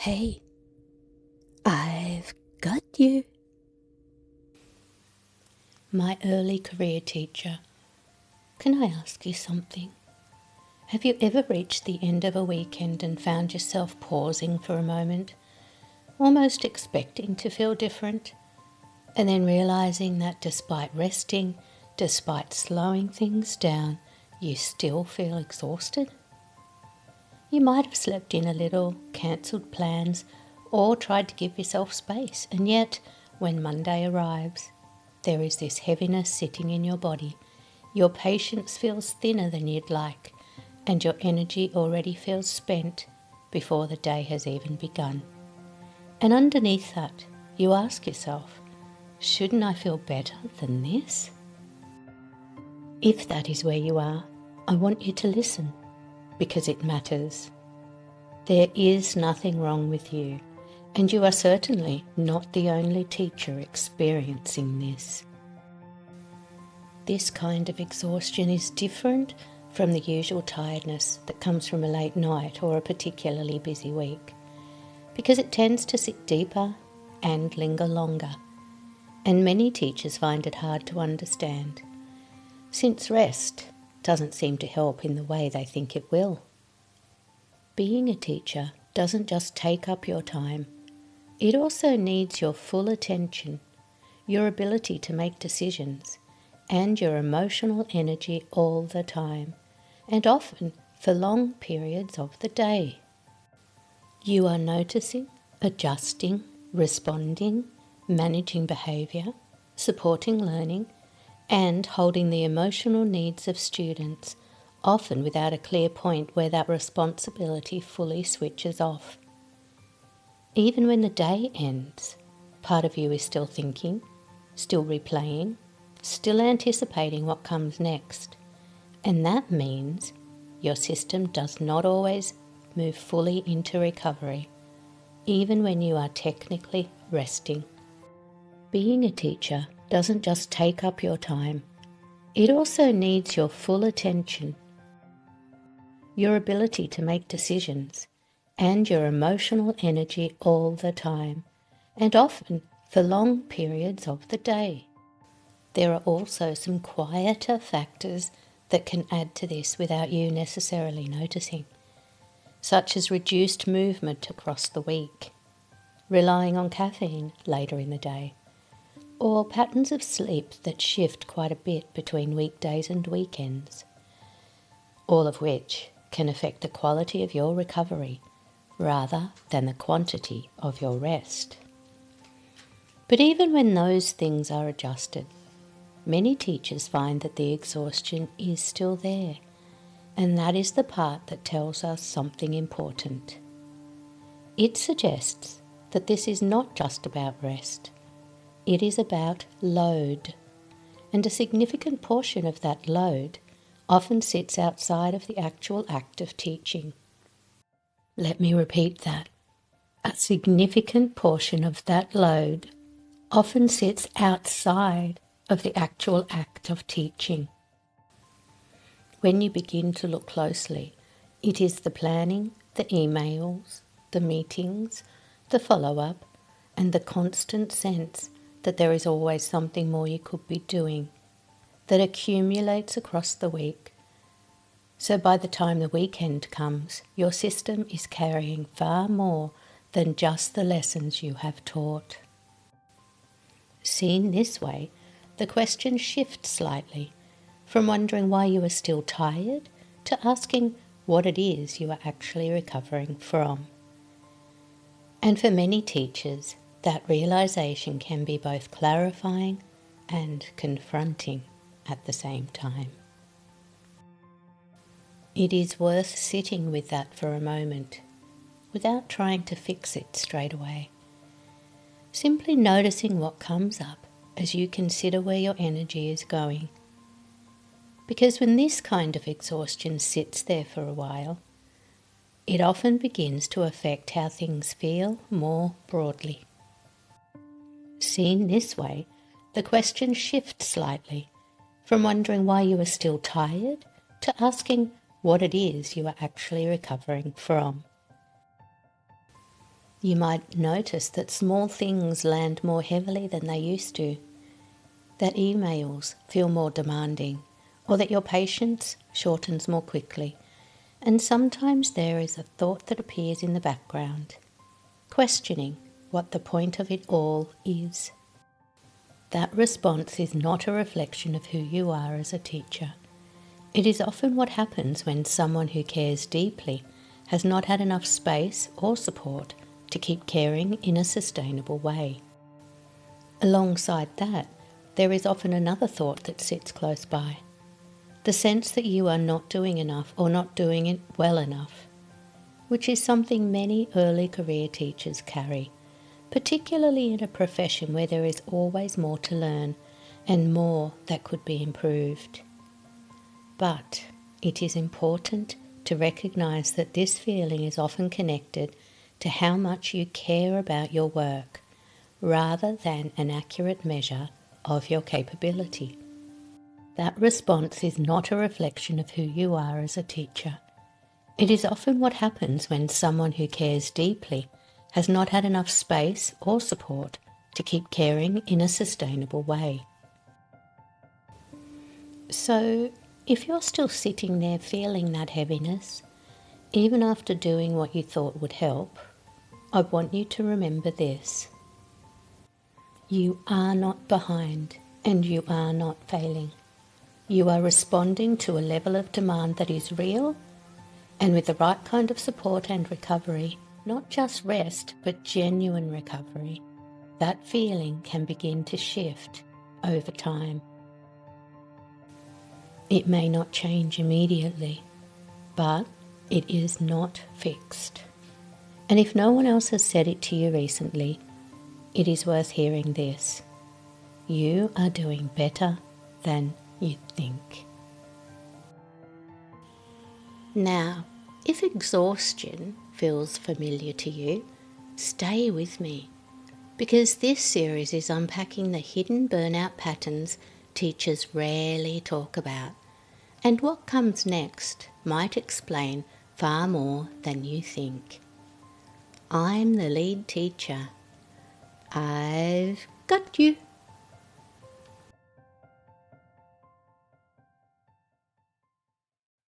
Hey, I've got you. My early career teacher, can I ask you something? Have you ever reached the end of a weekend and found yourself pausing for a moment, almost expecting to feel different, and then realizing that despite resting, despite slowing things down, you still feel exhausted? You might have slept in a little, cancelled plans, or tried to give yourself space, and yet, when Monday arrives, there is this heaviness sitting in your body. Your patience feels thinner than you'd like, and your energy already feels spent before the day has even begun. And underneath that, you ask yourself, shouldn't I feel better than this? If that is where you are, I want you to listen, because it matters. There is nothing wrong with you, and you are certainly not the only teacher experiencing this. This kind of exhaustion is different from the usual tiredness that comes from a late night or a particularly busy week, because it tends to sit deeper and linger longer, and many teachers find it hard to understand, since rest doesn't seem to help in the way they think it will. Being a teacher doesn't just take up your time, it also needs your full attention, your ability to make decisions, and your emotional energy all the time, and often for long periods of the day. You are noticing, adjusting, responding, managing behaviour, supporting learning, and holding the emotional needs of students, often without a clear point where that responsibility fully switches off. Even when the day ends, part of you is still thinking, still replaying, still anticipating what comes next. And that means your system does not always move fully into recovery, even when you are technically resting. Being a teacher doesn't just take up your time, it also needs your full attention, your ability to make decisions, and your emotional energy all the time, and often for long periods of the day. There are also some quieter factors that can add to this without you necessarily noticing, such as reduced movement across the week, relying on caffeine later in the day, or patterns of sleep that shift quite a bit between weekdays and weekends, all of which can affect the quality of your recovery rather than the quantity of your rest. But even when those things are adjusted, many teachers find that the exhaustion is still there, and that is the part that tells us something important. It suggests that this is not just about rest, it is about load, and a significant portion of that load often sits outside of the actual act of teaching. Let me repeat that. A significant portion of that load often sits outside of the actual act of teaching. When you begin to look closely, it is the planning, the emails, the meetings, the follow-up, and the constant sense that there is always something more you could be doing that accumulates across the week. So by the time the weekend comes, your system is carrying far more than just the lessons you have taught. Seen this way, the question shifts slightly from wondering why you are still tired to asking what it is you are actually recovering from. And for many teachers, that realization can be both clarifying and confronting at the same time. It is worth sitting with that for a moment, without trying to fix it straight away. Simply noticing what comes up as you consider where your energy is going. Because when this kind of exhaustion sits there for a while, it often begins to affect how things feel more broadly. Seen this way, the question shifts slightly from wondering why you are still tired to asking what it is you are actually recovering from. You might notice that small things land more heavily than they used to, that emails feel more demanding, or that your patience shortens more quickly. And sometimes there is a thought that appears in the background, questioning what the point of it all is. That response is not a reflection of who you are as a teacher. It is often what happens when someone who cares deeply has not had enough space or support to keep caring in a sustainable way. Alongside that, there is often another thought that sits close by. The sense that you are not doing enough or not doing it well enough, which is something many early career teachers carry, particularly in a profession where there is always more to learn and more that could be improved. But it is important to recognise that this feeling is often connected to how much you care about your work, rather than an accurate measure of your capability. That response is not a reflection of who you are as a teacher. It is often what happens when someone who cares deeply has not had enough space or support to keep caring in a sustainable way. So, if you're still sitting there feeling that heaviness, even after doing what you thought would help, I want you to remember this. You are not behind and you are not failing. You are responding to a level of demand that is real, and with the right kind of support and recovery, not just rest, but genuine recovery, that feeling can begin to shift over time. It may not change immediately, but it is not fixed. And if no one else has said it to you recently, it is worth hearing this. You are doing better than you think. Now, if exhaustion feels familiar to you, stay with me, because this series is unpacking the hidden burnout patterns teachers rarely talk about, and what comes next might explain far more than you think. I'm the lead teacher. I've got you.